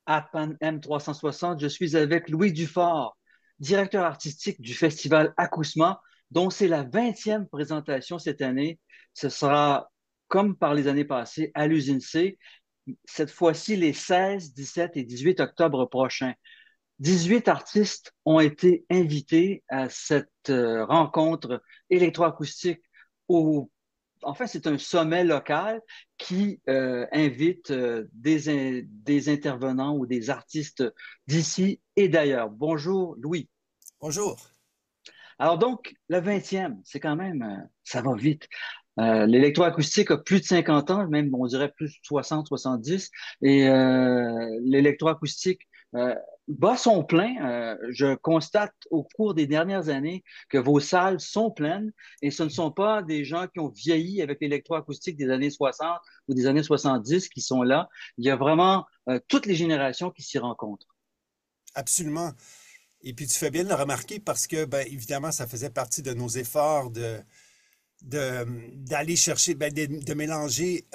à Pan M360. Je suis avec Louis Dufort, directeur artistique du festival Acousma, dont c'est la 20e présentation cette année. Ce sera, comme par les années passées, à l'usine C, cette fois-ci les 16, 17 et 18 octobre prochains. 18 artistes ont été invités à cette rencontre électroacoustique au enfin, c'est un sommet local qui invite des intervenants ou des artistes d'ici et d'ailleurs. Bonjour, Louis. Bonjour. Alors donc, le 20e, c'est quand même, ça va vite. L'électroacoustique a plus de 50 ans, même on dirait plus de 60, 70, et l'électroacoustique euh, bat son plein. Je constate au cours des dernières années que vos salles sont pleines et ce ne sont pas des gens qui ont vieilli avec l'électroacoustique des années 60 ou des années 70 qui sont là. Il y a vraiment toutes les générations qui s'y rencontrent. Absolument. Et puis tu fais bien de le remarquer parce que, ben, évidemment, ça faisait partie de nos efforts d'aller chercher, ben, de mélanger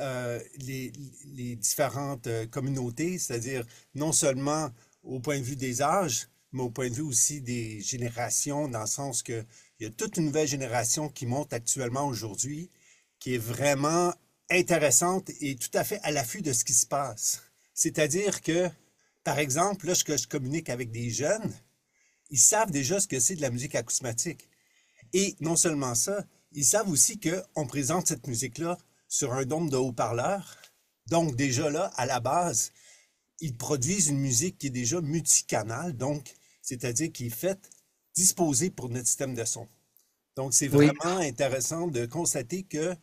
les différentes communautés, c'est-à-dire non seulement au point de vue des âges, mais au point de vue aussi des générations, dans le sens que il y a toute une nouvelle génération qui monte actuellement aujourd'hui, qui est vraiment intéressante et tout à fait à l'affût de ce qui se passe. C'est-à-dire que, par exemple, là, je communique avec des jeunes, ils savent déjà ce que c'est de la musique acousmatique. Et non seulement ça, ils savent aussi qu'on présente cette musique-là sur un dôme de haut-parleurs. Donc déjà là, à la base, ils produisent une musique qui est déjà multicanale, donc c'est-à-dire qui est faite, disposée pour notre système de son. Donc c'est Oui, vraiment intéressant de constater que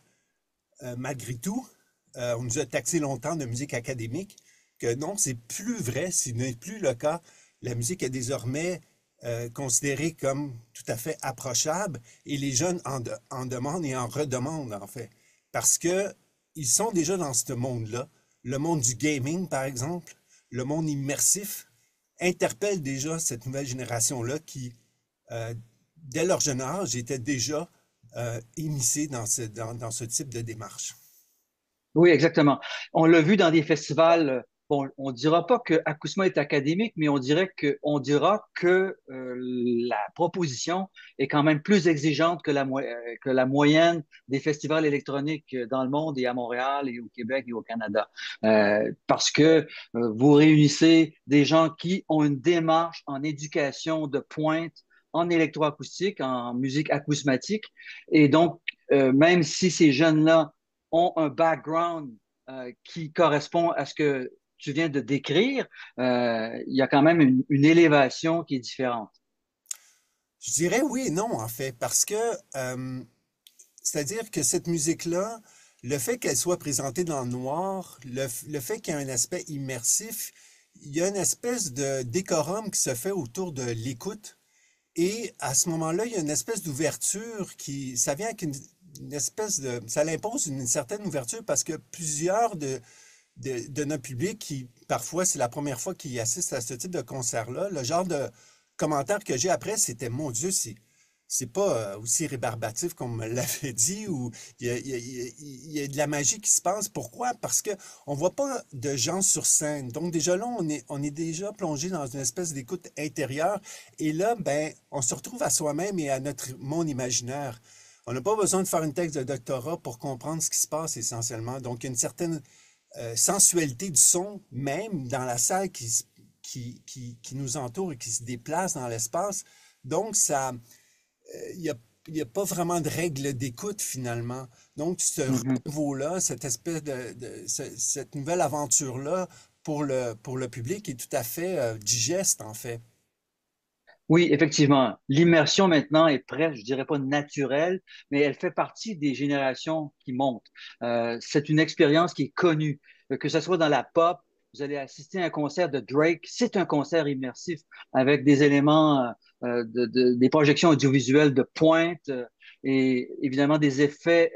malgré tout, on nous a taxé longtemps de musique académique, que non, c'est plus vrai, ce n'est plus le cas. La musique est désormais considérée comme tout à fait approchable et les jeunes en demandent et en redemandent en fait. Parce que ils sont déjà dans ce monde-là. Le monde du gaming, par exemple, le monde immersif, interpelle déjà cette nouvelle génération-là qui, dès leur jeune âge, était déjà immiscée dans ce type de démarche. oui, exactement. On l'a vu dans des festivals. Bon, on dira pas que Acousma est académique, mais on dira que la proposition est quand même plus exigeante que la moyenne des festivals électroniques dans le monde et à Montréal et au Québec et au Canada. Parce que vous réunissez des gens qui ont une démarche en éducation de pointe, en électroacoustique, en musique acousmatique. Et donc, même si ces jeunes-là ont un background qui correspond à ce que tu viens de décrire, il y a quand même une élévation qui est différente. Je dirais oui et non, en fait, parce que c'est-à-dire que cette musique-là, le fait qu'elle soit présentée dans le noir, le fait qu'il y ait un aspect immersif, il y a une espèce de décorum qui se fait autour de l'écoute. Et à ce moment-là, il y a une espèce d'ouverture qui, ça vient avec une espèce de, ça l'impose une certaine ouverture parce que plusieurs de notre public qui, parfois, c'est la première fois qu'ils assistent à ce type de concert-là, le genre de commentaire que j'ai après, c'était, mon Dieu, c'est pas aussi rébarbatif qu'on me l'avait dit ou il y a de la magie qui se passe. Pourquoi? Parce que on voit pas de gens sur scène. Donc déjà là, on est déjà plongé dans une espèce d'écoute intérieure. Et là, ben, on se retrouve à soi-même et à notre monde imaginaire. On n'a pas besoin de faire une texte de doctorat pour comprendre ce qui se passe essentiellement. Donc, il y a une certaine sensualité du son, même dans la salle qui nous entoure et qui se déplace dans l'espace. Donc, ça, il n'y a, y a pas vraiment de règle d'écoute finalement. Donc, ce Mhm. renouveau-là, cette espèce cette nouvelle aventure-là pour le public est tout à fait digeste en fait. Oui, effectivement. L'immersion maintenant est presque, je dirais pas naturelle, mais elle fait partie des générations qui montent. C'est une expérience qui est connue, que ce soit dans la pop. Vous allez assister à un concert de Drake, c'est un concert immersif avec des éléments, des projections audiovisuelles de pointe et évidemment des effets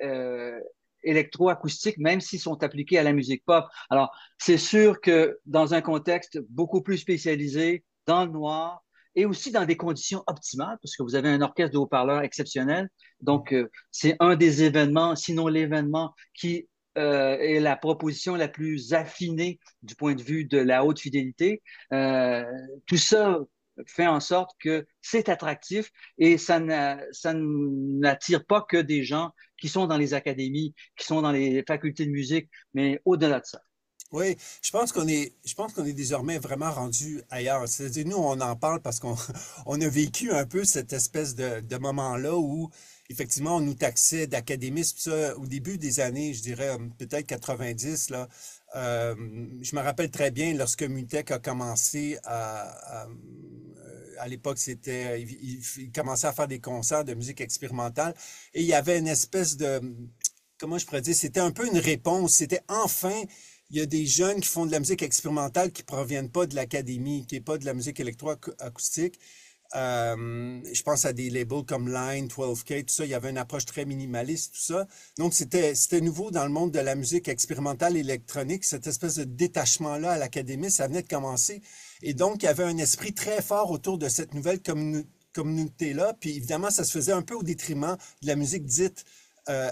électroacoustiques, même s'ils sont appliqués à la musique pop. Alors, c'est sûr que dans un contexte beaucoup plus spécialisé, dans le noir, et aussi dans des conditions optimales, parce que vous avez un orchestre de haut-parleurs exceptionnel. Donc, c'est un des événements, sinon l'événement, qui est la proposition la plus affinée du point de vue de la haute fidélité. Euh, Tout ça fait en sorte que c'est attractif et ça n'attire pas que des gens qui sont dans les académies, qui sont dans les facultés de musique, mais au-delà de ça. Oui, je pense qu'on est désormais vraiment rendu ailleurs. C'est-à-dire, nous, on en parle parce qu'on on a vécu un peu cette espèce de moment-là où, effectivement, on nous taxait d'académisme. Ça, au début des années, je dirais peut-être 90, là, je me rappelle très bien lorsque Mutech a commencé à l'époque, il commençait à faire des concerts de musique expérimentale et il y avait une espèce de, comment je pourrais dire, c'était un peu une réponse. C'était enfin, il y a des jeunes qui font de la musique expérimentale qui proviennent pas de l'académie, qui n'est pas de la musique électroacoustique. Je pense à des labels comme Line, 12K, tout ça. Il y avait une approche très minimaliste, tout ça. Donc, c'était nouveau dans le monde de la musique expérimentale électronique. Cette espèce de détachement-là à l'académie, ça venait de commencer. Et donc, il y avait un esprit très fort autour de cette nouvelle communauté-là. Puis, évidemment, ça se faisait un peu au détriment de la musique dite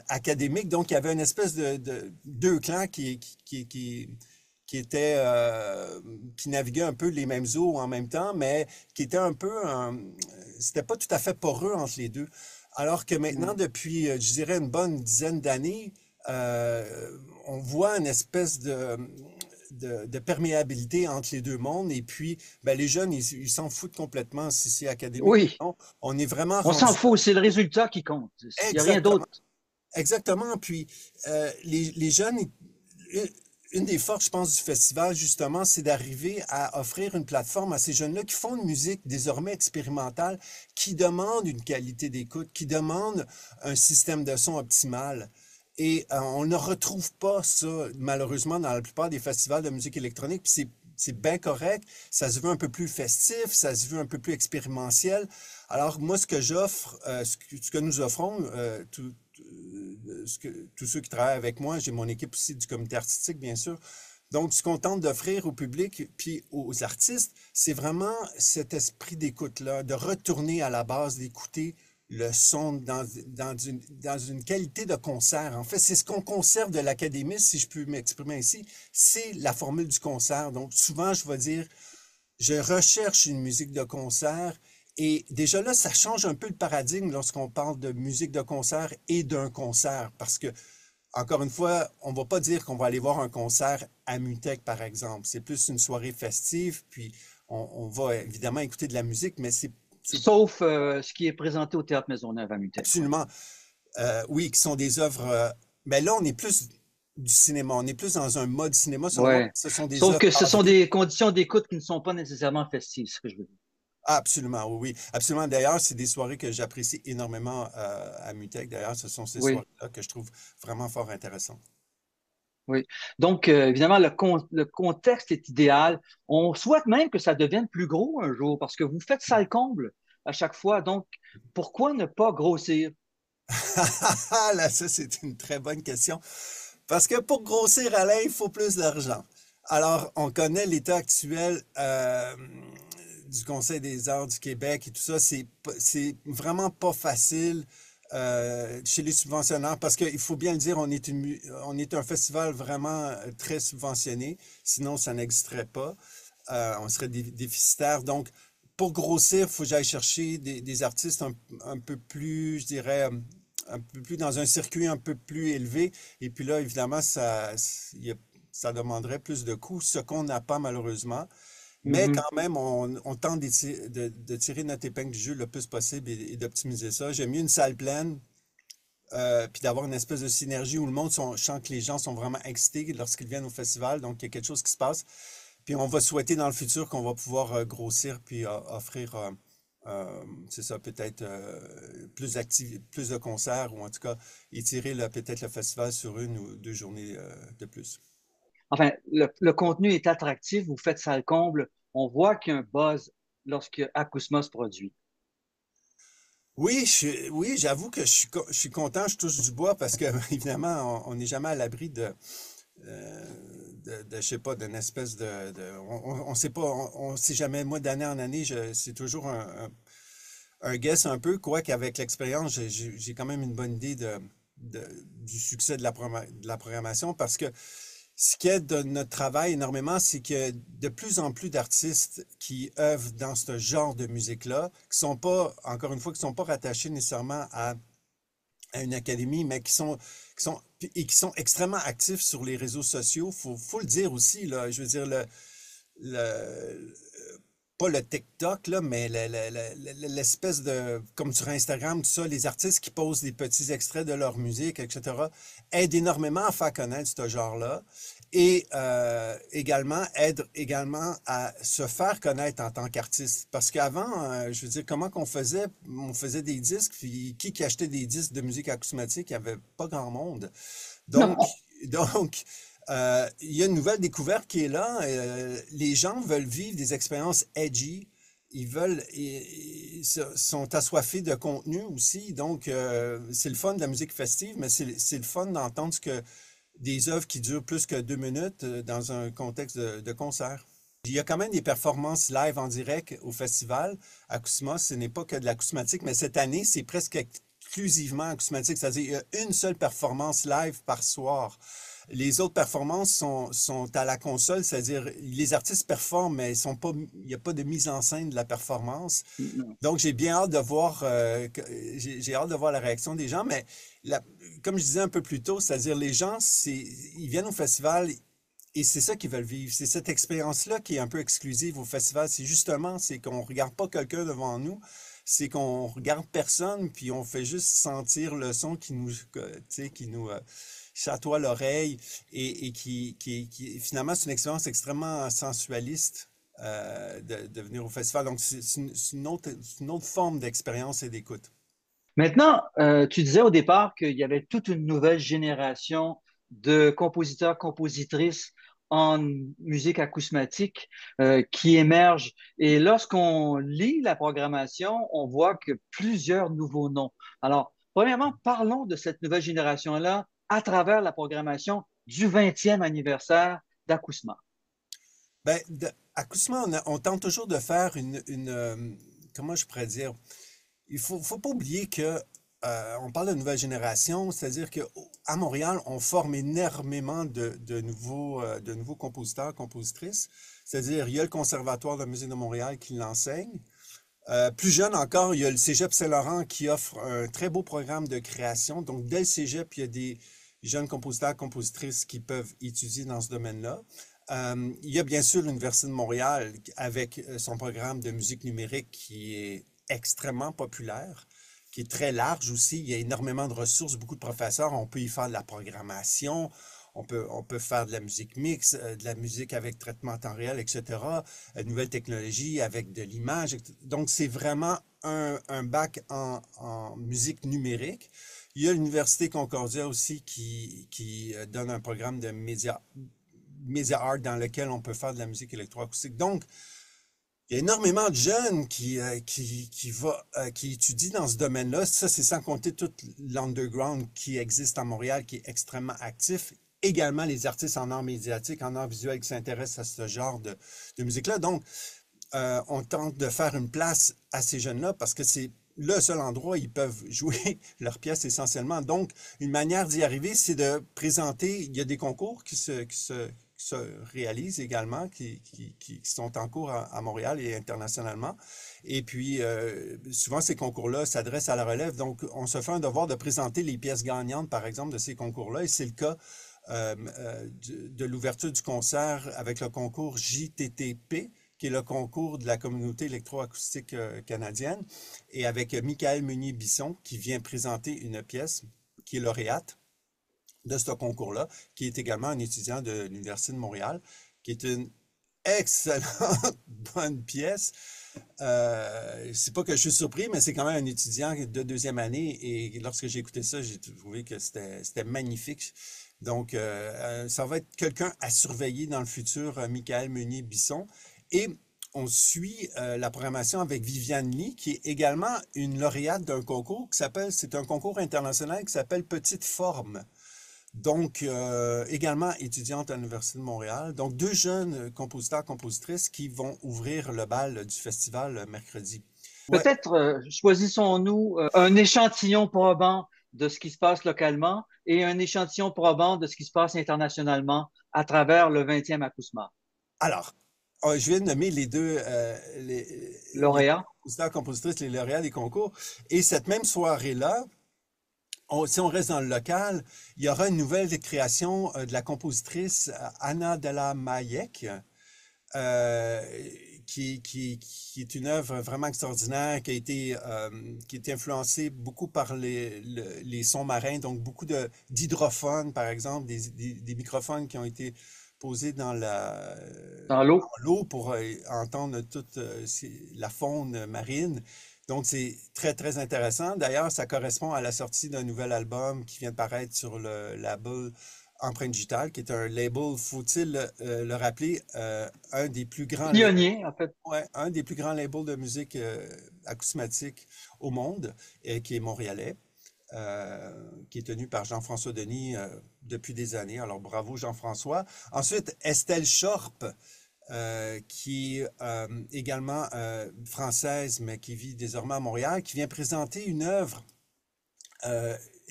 académique. Donc, il y avait une espèce de deux clans qui étaient, qui naviguaient un peu les mêmes eaux en même temps, mais qui étaient un peu, c'était pas tout à fait poreux entre les deux. Alors que maintenant, depuis, je dirais, une bonne dizaine d'années, on voit une espèce de perméabilité entre les deux mondes. Et puis, ben, les jeunes, ils s'en foutent complètement si c'est académique Oui, ou non. On est vraiment on s'en rendu fout, c'est le résultat qui compte. Il n'y a rien exactement. d'autre. Exactement. Puis les jeunes, une des forces, je pense, du festival, justement, c'est d'arriver à offrir une plateforme à ces jeunes-là qui font une musique désormais expérimentale, qui demandent une qualité d'écoute, qui demandent un système de son optimal. Et on ne retrouve pas ça, malheureusement, dans la plupart des festivals de musique électronique. Puis c'est bien correct. Ça se veut un peu plus festif, ça se veut un peu plus expérimentiel. Alors, moi, ce que j'offre, ce que nous offrons, tous ceux qui travaillent avec moi, j'ai mon équipe aussi du comité artistique, bien sûr. Donc, ce qu'on tente d'offrir au public puis aux artistes, c'est vraiment cet esprit d'écoute-là, de retourner à la base, d'écouter le son dans une qualité de concert. En fait, c'est ce qu'on conserve de l'académie, si je peux m'exprimer ainsi, c'est la formule du concert. Donc, souvent, je vais dire, je recherche une musique de concert et déjà là, ça change un peu le paradigme lorsqu'on parle de musique de concert et d'un concert parce que, encore une fois, on ne va pas dire qu'on va aller voir un concert à Mutech, par exemple. C'est plus une soirée festive, puis on va évidemment écouter de la musique, mais c'est Sauf ce qui est présenté au Théâtre Maisonneuve à Mutec. Ouais. absolument, oui, qui sont des œuvres. Mais là, on est plus du cinéma, on est plus dans un mode cinéma, selon moi. Ouais. Ce sont des Sauf œuvres que ce sont avrées. des conditions d'écoute qui ne sont pas nécessairement festives, c'est ce que je veux dire. Absolument, oui, oui. Absolument. D'ailleurs, c'est des soirées que j'apprécie énormément à Mutech. D'ailleurs, ce sont ces Oui, soirées-là que je trouve vraiment fort intéressantes. oui. Donc, évidemment, le contexte est idéal. On souhaite même que ça devienne plus gros un jour parce que vous faites ça le comble à chaque fois. Donc, pourquoi ne pas grossir? Là, ça, c'est une très bonne question. Parce que pour grossir, Alain, il faut plus d'argent. Alors, on connaît l'état actuel du Conseil des arts du Québec et tout ça. C'est vraiment pas facile chez les subventionnaires parce qu'il faut bien le dire, on est un festival vraiment très subventionné. Sinon, ça n'existerait pas. On serait déficitaire. Donc, pour grossir, il faut que j'aille chercher des artistes un peu plus, je dirais, un peu plus dans un circuit un peu plus élevé. Et puis là, évidemment, ça demanderait plus de coûts, ce qu'on n'a pas malheureusement. Mais Mhm. quand même, on tente de tirer notre épingle du jeu le plus possible et d'optimiser ça. J'aime mieux une salle pleine, puis d'avoir une espèce de synergie où je sens que les gens sont vraiment excités lorsqu'ils viennent au festival, donc il y a quelque chose qui se passe. Puis on va souhaiter dans le futur qu'on va pouvoir grossir puis offrir, c'est ça, peut-être plus de concerts ou en tout cas étirer peut-être le festival sur une ou deux journées de plus. Enfin, le contenu est attractif, vous faites ça le comble. On voit qu'il y a un buzz lorsque Acousma se produit. Oui, oui, j'avoue que je suis content, je touche du bois parce que évidemment, on n'est jamais à l'abri je sais pas, d'une espèce on sait pas, on sait jamais. Moi, d'année en année, c'est toujours un guess un peu, quoi qu'avec l'expérience, j'ai quand même une bonne idée du succès de de la programmation parce que ce qui est de notre travail énormément, c'est qu'il y a de plus en plus d'artistes qui œuvrent dans ce genre de musique-là, qui sont pas, encore une fois, qui sont pas rattachés nécessairement à une académie, mais qui sont extrêmement actifs sur les réseaux sociaux. Faut le dire aussi, là. Je veux dire, le, pas le TikTok, là, mais l'espèce de, comme sur Instagram, tout ça, les artistes qui posent des petits extraits de leur musique, etc., aident énormément à faire connaître ce genre-là et également aident également à se faire connaître en tant qu'artiste. Parce qu'avant, je veux dire, comment qu'on faisait? On faisait des disques, puis qui achetait des disques de musique acousmatique? Il n'y avait pas grand monde. Donc, Non. donc, il y a une nouvelle découverte qui est là. Les gens veulent vivre des expériences edgy. Ils sont assoiffés de contenu aussi. Donc, c'est le fun de la musique festive, mais c'est le fun d'entendre des œuvres qui durent plus que 2 minutes dans un contexte de concert. Il y a quand même des performances live en direct au festival. Acousma, ce n'est pas que de l'acousmatique, mais cette année, c'est presque exclusivement acousmatique. C'est-à-dire, il y a une seule performance live par soir. Les autres performances sont à la console, c'est-à-dire les artistes performent, mais il n'y a pas de mise en scène de la performance. Non. Donc, j'ai bien hâte de voir, j'ai hâte de voir la réaction des gens, mais la- comme je disais un peu plus tôt, c'est-à-dire les gens, ils viennent au festival et c'est ça qu'ils veulent vivre. C'est cette expérience-là qui est un peu exclusive au festival. C'est qu'on regarde pas quelqu'un devant nous, c'est qu'on regarde personne, puis on fait juste sentir le son tu sais, qui nous chatoie l'oreille et finalement, c'est une expérience extrêmement sensualiste de venir au festival. Donc, c'est une autre forme d'expérience et d'écoute. Maintenant, tu disais au départ qu'il y avait toute une nouvelle génération de compositeurs, compositrices en musique acousmatique qui émergent. Et lorsqu'on lit la programmation, on voit que plusieurs nouveaux noms. Alors, premièrement, parlons de cette nouvelle génération-là à travers la programmation du 20e anniversaire d'Acousma. Ben, Acousma, on tente toujours de faire comment je pourrais dire, faut pas oublier que on parle de nouvelle génération, c'est-à-dire qu'à Montréal, on forme énormément de nouveaux compositeurs, compositrices. C'est-à-dire, il y a le Conservatoire de musique de Montréal qui l'enseigne. Plus jeune encore, il y a le Cégep Saint-Laurent qui offre un très beau programme de création. Donc, dès le Cégep, il y a des jeunes compositeurs, compositrices qui peuvent étudier dans ce domaine-là. Il y a bien sûr l'Université de Montréal avec son programme de musique numérique qui est extrêmement populaire, qui est très large aussi. Il y a énormément de ressources, beaucoup de professeurs. On peut y faire de la programmation, on peut faire de la musique mix, de la musique avec traitement en temps réel, etc. Nouvelles technologies avec de l'image. Donc, c'est vraiment un bac en musique numérique. Il y a l'Université Concordia aussi qui donne un programme de media art dans lequel on peut faire de la musique électroacoustique. Donc, il y a énormément de jeunes qui étudient dans ce domaine-là. Ça, c'est sans compter tout l'underground qui existe à Montréal, qui est extrêmement actif. Également les artistes en art médiatique, en art visuel qui s'intéressent à ce genre de musique-là. Donc, on tente de faire une place à ces jeunes-là parce que c'est le seul endroit où ils peuvent jouer leurs pièces essentiellement. Donc, une manière d'y arriver, c'est de présenter, il y a des concours qui se réalisent également, qui sont en cours à Montréal et internationalement. Et puis, souvent, ces concours-là s'adressent à la relève. Donc, on se fait un devoir de présenter les pièces gagnantes, par exemple, de ces concours-là. Et c'est le cas de l'ouverture du concert avec le concours JTTP, qui est le concours de la communauté électroacoustique canadienne, et avec Michael Meunier-Bisson, qui vient présenter une pièce qui est lauréate de ce concours-là, qui est également un étudiant de l'Université de Montréal, qui est une excellente bonne pièce. C'est pas que je suis surpris, mais c'est quand même un étudiant de deuxième année, et lorsque j'ai écouté ça, j'ai trouvé que c'était magnifique. Donc, ça va être quelqu'un à surveiller dans le futur, Michael Meunier-Bisson. Et on suit la programmation avec Viviane Lee, qui est également une lauréate d'un concours c'est un concours international qui s'appelle Petite Forme. Donc, également étudiante à l'Université de Montréal. Donc, deux jeunes compositeurs, compositrices qui vont ouvrir le bal du festival mercredi. Ouais, Peut-être choisissons-nous un échantillon probant de ce qui se passe localement et un échantillon probant de ce qui se passe internationalement à travers le 20e ACUSMA. Alors, je viens de nommer les deux, les Lauréat. compositeurs, compositrices, les lauréats des concours. Et cette même soirée-là, si on reste dans le local, il y aura une nouvelle création de la compositrice Anna de la Mayek, euh, qui est une œuvre vraiment extraordinaire, qui a été influencée beaucoup par les sons marins, donc beaucoup d'hydrophones, par exemple, des microphones qui ont été posés Dans l'eau. dans l'eau pour entendre toute la faune marine. Donc, c'est très, très intéressant. D'ailleurs, ça correspond à la sortie d'un nouvel album qui vient de paraître sur le label Empreinte Digitale, qui est un label, faut-il le rappeler, un des plus grands labels, Pionnier, en fait. ouais, un des plus grands labels de musique acousmatique au monde, qui est montréalais, qui est tenu par Jean-François Denis depuis des années. Alors, bravo Jean-François. Ensuite, Estelle Schorp, qui est également française, mais qui vit désormais à Montréal, qui vient présenter une œuvre.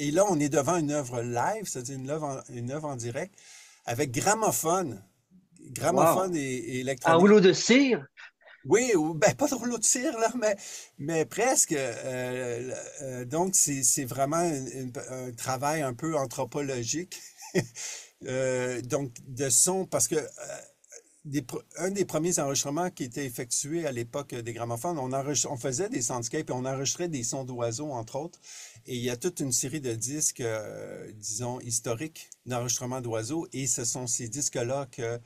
Et là, on est devant une œuvre live, c'est-à-dire une œuvre en direct, avec Wow. gramophone et Un électronique. rouleau de cire. Oui, ben pas de rouleau de cire, là, mais presque. Donc, c'est vraiment un travail un peu anthropologique. Donc, de son, parce que un des premiers enregistrements qui était effectué à l'époque des gramophones, on faisait des soundscapes et on enregistrait des sons d'oiseaux, entre autres. Et il y a toute une série de disques, disons, historiques d'enregistrement d'oiseaux. Et ce sont ces disques-là que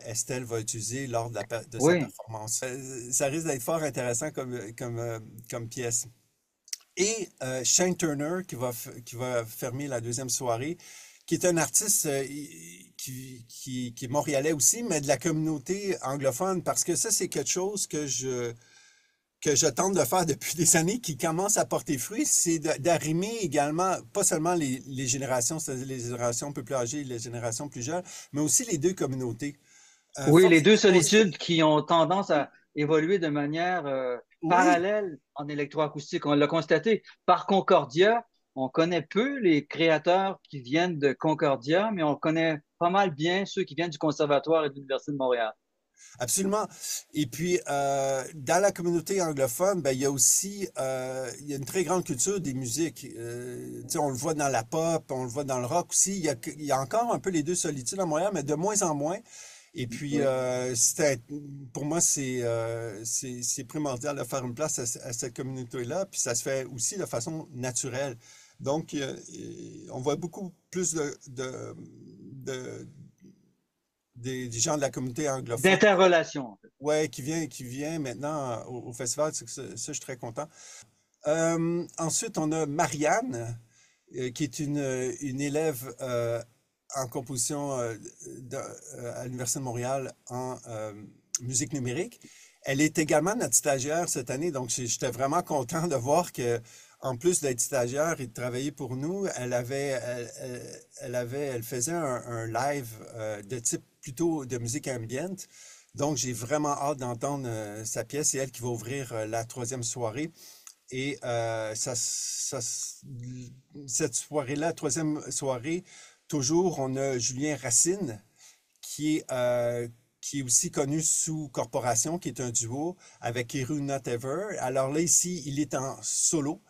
Estelle va utiliser lors de sa Oui. performance. Ça risque d'être fort intéressant comme pièce. Et Shane Turner, qui va fermer la deuxième soirée, qui est un artiste qui est montréalais aussi, mais de la communauté anglophone, parce que ça, c'est quelque chose que je tente de faire depuis des années, qui commence à porter fruit, c'est d'arrimer également, pas seulement les générations, c'est-à-dire les générations un peu plus âgées et les générations plus jeunes, mais aussi les deux communautés. Oui, les Force est deux de constater, solitudes qui ont tendance à évoluer de manière oui, parallèle en électroacoustique. On l'a constaté. Par Concordia, on connaît peu les créateurs qui viennent de Concordia, mais on connaît pas mal bien ceux qui viennent du Conservatoire et de l'Université de Montréal. absolument. Et puis, dans la communauté anglophone, ben, il y a aussi il y a une très grande culture des musiques. Tu sais, on le voit dans la pop, on le voit dans le rock aussi. Il y a encore un peu les deux solitudes à Montréal, mais de moins en moins. Et puis, Oui. pour moi, c'est primordial de faire une place à cette communauté-là. Puis ça se fait aussi de façon naturelle. Donc, on voit beaucoup plus de- des gens de la communauté anglophone. D'interrelation, en fait. Ouais, qui vient maintenant au festival, ça, je suis très content. Ensuite, on a Marianne, qui est une élève en composition à l'Université de Montréal en musique numérique. Elle est également notre stagiaire cette année, donc j'étais vraiment content de voir que, en plus d'être stagiaire et de travailler pour nous, elle faisait un live de type plutôt de musique ambiante. Donc, j'ai vraiment hâte d'entendre sa pièce. C'est elle qui va ouvrir la troisième soirée. Et cette soirée-là, troisième soirée, toujours, on a Julien Racine, qui est aussi connu sous Corporation, qui est un duo avec Eru Not Ever. Alors là, ici, il est en solo.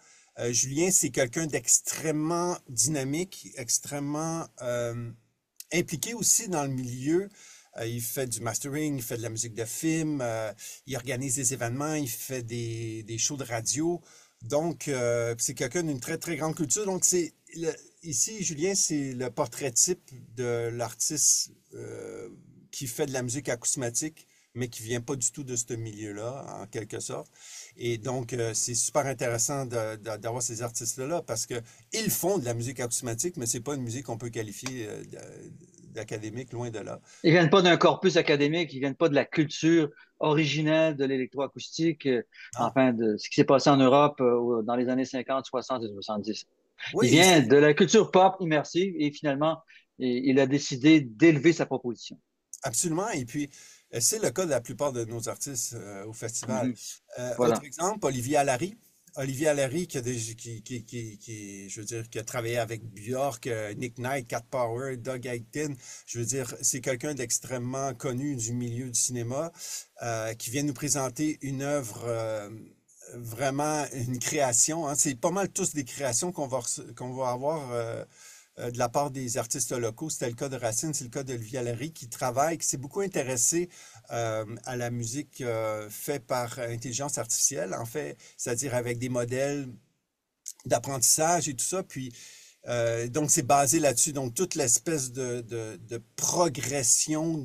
Julien, c'est quelqu'un d'extrêmement dynamique, extrêmement impliqué aussi dans le milieu. Il fait du mastering, il fait de la musique de film, il organise des événements, il fait des shows de radio. Donc, c'est quelqu'un d'une très, très grande culture. Donc, ici, Julien, c'est le portrait type de l'artiste qui fait de la musique acousmatique, mais qui vient pas du tout de ce milieu-là, en quelque sorte. Et donc, c'est super intéressant d'avoir ces artistes-là parce que ils font de la musique acousmatique, mais c'est pas une musique qu'on peut qualifier d'académique, loin de là. Ils viennent pas d'un corpus académique, ils viennent pas de la culture originelle de l'électroacoustique, Non. enfin de ce qui s'est passé en Europe dans les années 50, 60 et 70. Il Oui, vient de la culture pop immersive et finalement, il a décidé d'élever sa proposition. absolument. Et puis, c'est le cas de la plupart de nos artistes au festival. Mhm. Autre Voilà. exemple, Olivier Allary. Olivier Allery, je veux dire, qui a travaillé avec Björk, Nick Knight, Cat Power, Doug Aiken. Je veux dire, c'est quelqu'un d'extrêmement connu du milieu du cinéma, qui vient nous présenter une œuvre, vraiment une création, hein. C'est pas mal tous des créations qu'on va avoir, de la part des artistes locaux. C'était le cas de Racine, c'est le cas d'Olivier Allery, qui s'est beaucoup intéressé, à la musique, faite par intelligence artificielle, en fait, c'est-à-dire avec des modèles d'apprentissage et tout ça. Puis, donc, c'est basé là-dessus. Donc, toute l'espèce de progression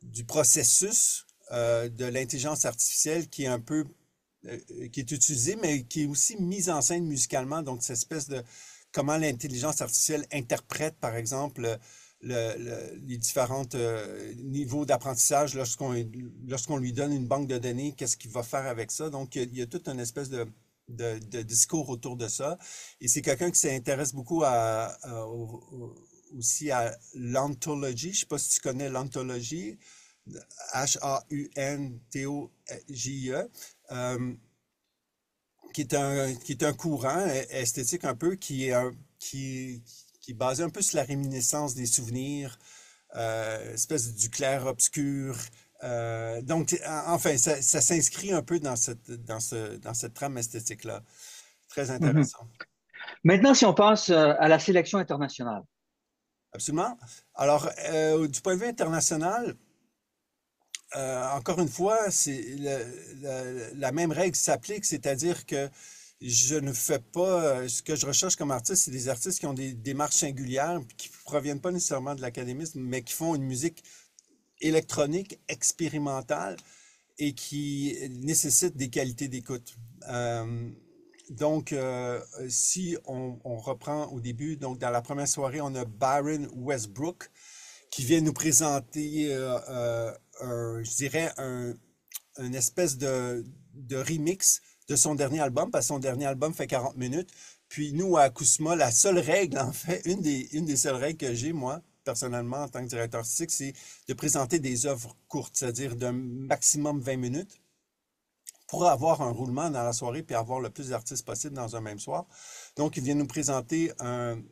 du processus, de l'intelligence artificielle qui est un peu, qui est utilisée, mais qui est aussi mise en scène musicalement. Donc, cette espèce de comment l'intelligence artificielle interprète, par exemple, les différents, niveaux d'apprentissage lorsqu'on lui donne une banque de données, qu'est-ce qu'il va faire avec ça. Donc, il y a toute une espèce de discours autour de ça. Et c'est quelqu'un qui s'intéresse beaucoup aussi à l'anthologie. Je ne sais pas si tu connais l'anthologie, H-A-U-N-T-O-J-E, qui est un courant esthétique un peu qui est basé un peu sur la réminiscence des souvenirs, espèce du clair-obscur. Donc, enfin, ça s'inscrit un peu dans cette trame esthétique-là. Très Mhm. intéressant. Maintenant, si on passe à la sélection internationale. Absolument. Alors, du point de vue international, encore une fois, la même règle s'applique, c'est-à-dire que je ne fais pas, ce que je recherche comme artiste, c'est des artistes qui ont des démarches singulières, puis qui ne proviennent pas nécessairement de l'académisme, mais qui font une musique électronique, expérimentale, et qui nécessitent des qualités d'écoute. Donc, si on reprend au début, donc dans la première soirée, on a Byron Westbrook qui vient nous présenter, je dirais, une espèce de remix de son dernier album, parce que son dernier album fait 40 minutes. Puis nous, à Acousma, la seule règle, en fait, une des seules règles que j'ai, moi, personnellement, en tant que directeur artistique, c'est de présenter des œuvres courtes, c'est-à-dire d'un maximum 20 minutes, pour avoir un roulement dans la soirée puis avoir le plus d'artistes possible dans un même soir. Donc, il vient nous présenter une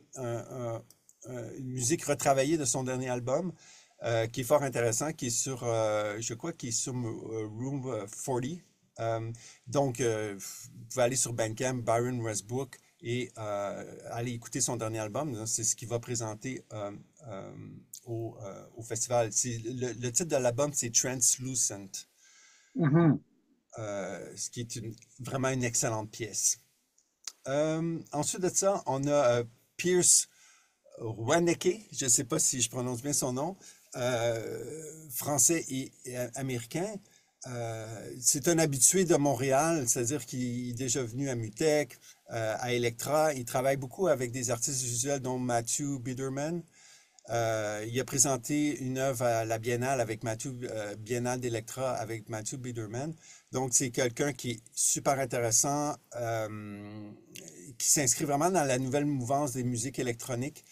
musique retravaillée de son dernier album, qui est fort intéressant, qui est sur, je crois, qui est sur Room 40. Donc, vous pouvez aller sur Bandcamp, Byron Westbrook, et aller écouter son dernier album. C'est ce qu'il va présenter, au festival. Le titre de l'album, c'est Translucent, Mhm. ce qui est vraiment une excellente pièce. Ensuite de ça, on a, Pierce Waneke, je ne sais pas si je prononce bien son nom, français et américain. C'est un habitué de Montréal, c'est-à-dire qu'il est déjà venu à Mutech, à Electra. Il travaille beaucoup avec des artistes visuels, dont Matthew Biederman. Il a présenté une œuvre à la Biennale avec Biennale d'Electra avec Matthew Biederman. Donc, c'est quelqu'un qui est super intéressant, qui s'inscrit vraiment dans la nouvelle mouvance des musiques électroniques.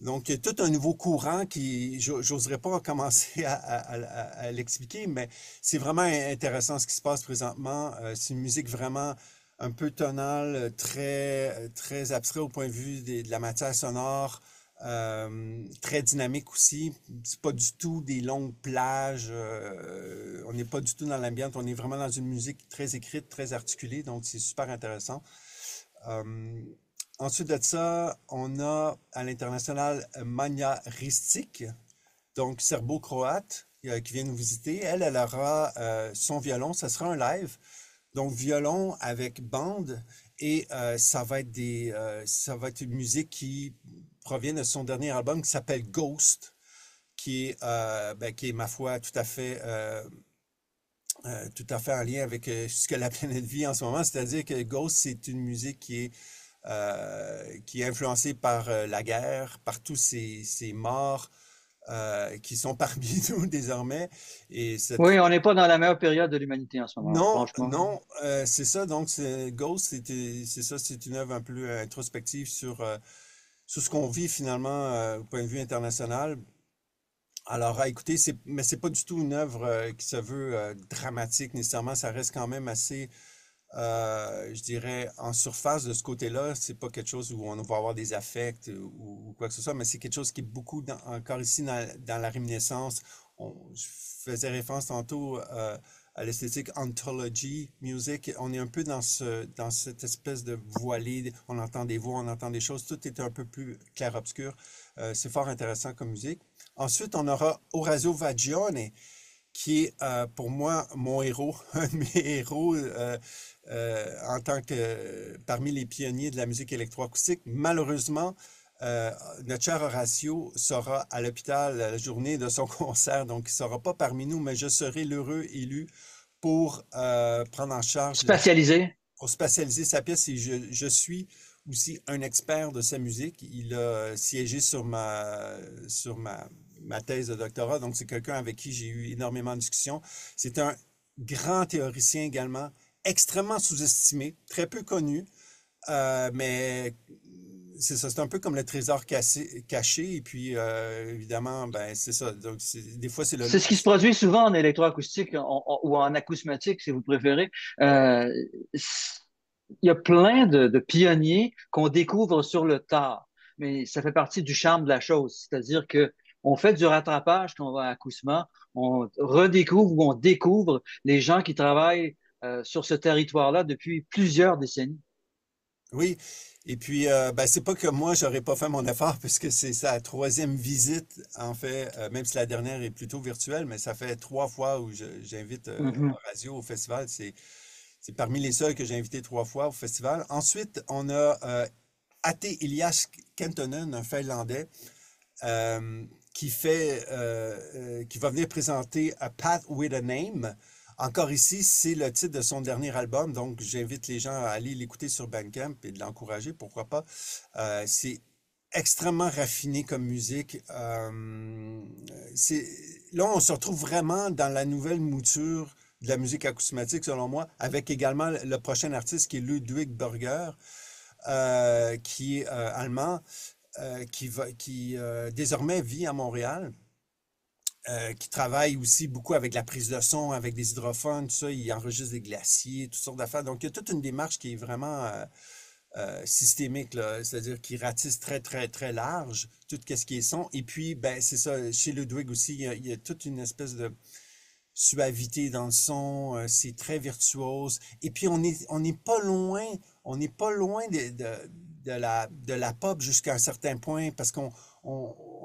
Donc, il y a tout un nouveau courant qui, j'oserais pas commencer à l'expliquer, mais c'est vraiment intéressant ce qui se passe présentement. C'est une musique vraiment un peu tonale, très abstrait au point de vue de la matière sonore, très dynamique aussi. C'est pas du tout des longues plages, on n'est pas du tout dans l'ambiance, on est vraiment dans une musique très écrite, très articulée, donc c'est super intéressant. Euh, Ensuite de ça, on a à l'international Manja Ristic, donc serbo-croate, qui vient nous visiter. Elle aura, son violon, ça sera un live. Donc violon avec bande, et ça va être une musique qui provient de son dernier album qui s'appelle Ghost, qui est, ma foi, tout à fait en lien avec, ce que la planète vit en ce moment. C'est-à-dire que Ghost, c'est une musique qui est influencé par, la guerre, par tous ces morts, qui sont parmi nous désormais. Et Oui, on n'est pas dans la meilleure période de l'humanité en ce moment, non, franchement. non, c'est ça. Donc, Ghost, c'est ça, c'est une œuvre un peu introspective sur ce qu'on vit finalement, au point de vue international. Alors, à écouter, mais c'est pas du tout une œuvre, qui se veut, dramatique nécessairement. Ça reste quand même assez, je dirais, en surface de ce côté-là. C'est pas quelque chose où on va avoir des affects ou quoi que ce soit, mais c'est quelque chose qui est beaucoup encore ici dans la réminiscence. Je faisais référence tantôt à l'esthétique anthology music. On est un peu dans cette espèce de voilée. On entend des voix, on entend des choses. Tout est un peu plus clair-obscur. C'est fort intéressant comme musique. Ensuite, on aura Orazio Vagione, qui est pour moi mon héros, un de mes héros en tant que parmi les pionniers de la musique électroacoustique. Malheureusement, notre cher Horacio sera à l'hôpital la journée de son concert, donc il ne sera pas parmi nous, mais je serai l'heureux élu pour prendre en charge, Spatialisé. pour spatialiser sa pièce. Et je suis aussi un expert de sa musique. Il a siégé sur ma thèse de doctorat, donc c'est quelqu'un avec qui j'ai eu énormément de discussions. C'est un grand théoricien également, extrêmement sous-estimé, très peu connu, mais c'est ça, c'est un peu comme le trésor caché, et puis évidemment, ben c'est ça. Donc, des fois, c'est C'est ce qui se produit souvent en électroacoustique ou en acousmatique, si vous préférez. Euh, il y a plein de pionniers qu'on découvre sur le tard, mais ça fait partie du charme de la chose. C'est-à-dire que on fait du rattrapage quand on va à Acousma, on redécouvre ou on découvre les gens qui travaillent sur ce territoire-là depuis plusieurs décennies. Oui, et puis ben, c'est pas que moi j'aurais pas fait mon effort puisque c'est sa troisième visite en fait, même si la dernière est plutôt virtuelle, mais ça fait 3 fois où j'invite Mhm. Horacio au festival. C'est parmi les seuls que j'ai invité 3 fois au festival. Ensuite, on a Ate Elias Kentonen, un Finlandais, euh, qui va venir présenter A Path with a Name. Encore ici, c'est le titre de son dernier album, donc j'invite les gens à aller l'écouter sur Bandcamp et de l'encourager, pourquoi pas. C'est extrêmement raffiné comme musique. C'est, là, on se retrouve vraiment dans la nouvelle mouture de la musique acousmatique, selon moi, avec également le prochain artiste qui est Ludwig Burger, qui est allemand, qui désormais vit à Montréal, qui travaille aussi beaucoup avec la prise de son, avec des hydrophones, tout ça. Il enregistre des glaciers, toutes sortes d'affaires. Donc, il y a toute une démarche qui est vraiment systémique, là, c'est-à-dire qui ratisse très, très, très large tout ce qui est son. Et puis, ben, c'est ça, chez Ludwig aussi, il y a toute une espèce de suavité dans le son, c'est très virtuose. Et puis on n'est pas loin de la pop jusqu'à un certain point parce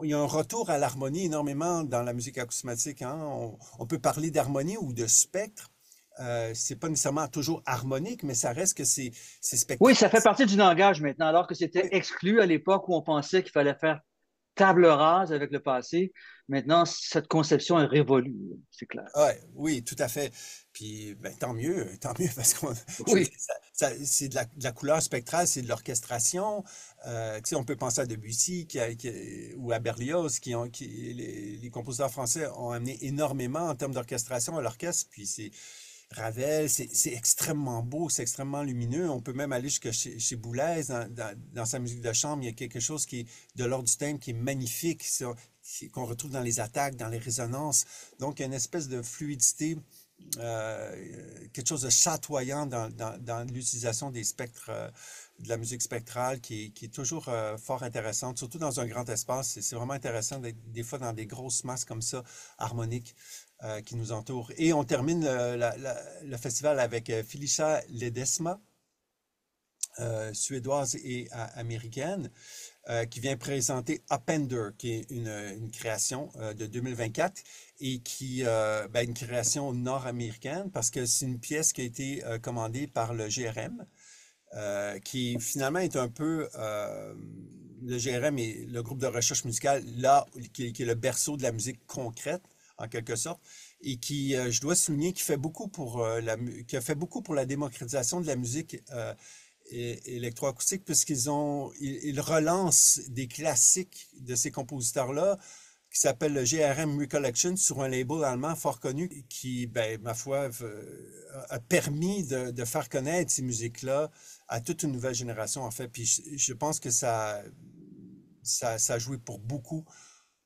il y a un retour à l'harmonie énormément dans la musique acousmatique, hein. On peut parler d'harmonie ou de spectre. C'est pas nécessairement toujours harmonique, mais ça reste que c'est Oui, spectral. ça fait partie du langage maintenant, alors que c'était Oui, exclu à l'époque où on pensait qu'il fallait faire table rase avec le passé. Maintenant, cette conception est révolue, c'est clair. ouais, oui, tout à fait. Puis, ben, tant mieux, parce que je veux dire, Oui, c'est de la couleur spectrale, c'est de l'orchestration. Tu sais, on peut penser à Debussy ou à Berlioz, les compositeurs français ont amené énormément en termes d'orchestration à l'orchestre. Puis, c'est Ravel, c'est extrêmement beau, c'est extrêmement lumineux. On peut même aller jusqu'à chez Boulez, dans sa musique de chambre, il y a quelque chose qui est de l'ordre du thème, qui est magnifique, qu'on retrouve dans les attaques, dans les résonances. Donc, il y a une espèce de fluidité, quelque chose de chatoyant dans l'utilisation des spectres, de la musique spectrale qui est toujours fort intéressante, surtout dans un grand espace. C'est vraiment intéressant d'être des fois dans des grosses masses comme ça, harmoniques, qui nous entourent. Et on termine le festival avec Felicia Ledesma, suédoise et américaine, qui vient présenter Upender, qui est une création de 2024 et ben, une création nord-américaine parce que c'est une pièce qui a été commandée par le GRM, qui finalement est un peu le GRM et le groupe de recherche musicale là qui est le berceau de la musique concrète en quelque sorte et qui, je dois souligner, qui a fait beaucoup pour la démocratisation de la musique électroacoustique puisqu'ils relancent des classiques de ces compositeurs-là qui s'appelle le GRM Recollection sur un label allemand fort connu qui, ben, ma foi, a permis de faire connaître ces musiques-là à toute une nouvelle génération, en fait. Puis je pense que ça a joué pour beaucoup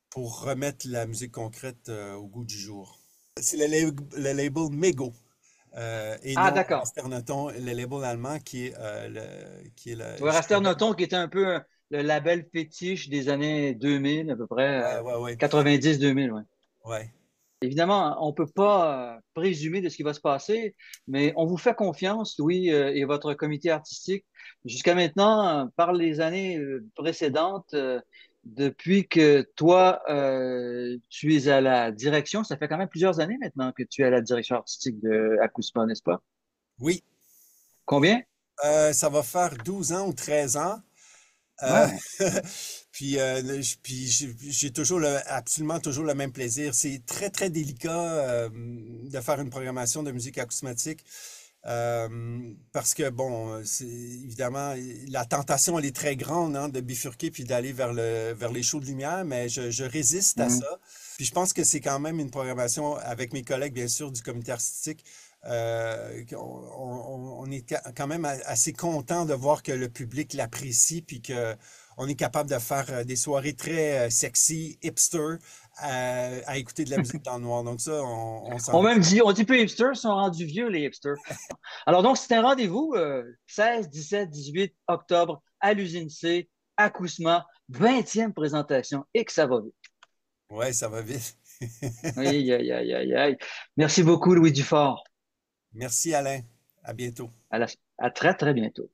pour remettre la musique concrète au goût du jour. C'est le label Mego. et Ah, non d'accord. Rasternoton, le label allemand qui est Ouais, le Raster Schreber. Noton, qui était un peu le label fétiche des années 2000, à peu près, Ouais, ouais, ouais, 90-2000, ouais. ouais. Évidemment, on ne peut pas présumer de ce qui va se passer, mais on vous fait confiance, Louis, et votre comité artistique. Jusqu'à maintenant, par les années précédentes, depuis que toi, tu es à la direction, ça fait quand même plusieurs années maintenant que tu es à la direction artistique de Acouspa, n'est-ce pas? Oui, Combien? ça va faire 12 ans ou 13 ans. Euh, Ouais. puis j'ai toujours absolument toujours le même plaisir. C'est très, très délicat de faire une programmation de musique acousmatique. Parce que, bon, c'est évidemment, la tentation, elle est très grande, hein, de bifurquer puis d'aller vers les shows de lumière, mais je résiste à Mhm. ça. Puis je pense que c'est quand même une programmation avec mes collègues, bien sûr, du comité artistique. On est quand même assez content de voir que le public l'apprécie puis que on est capable de faire des soirées très sexy, hipster, à écouter de la musique dans le noir. Donc ça, on s'en réjouit. On dit plus hipsters, ils sont rendus vieux, les hipsters. Alors donc, c'est un rendez-vous 16, 17, 18 octobre à l'usine C, à Kousma, 20e présentation et que ça va vite. Ouais, ça va vite. Aïe, aïe, aïe, aïe, aïe. Merci beaucoup, Louis Dufort. Merci Alain. À bientôt. À très, très bientôt.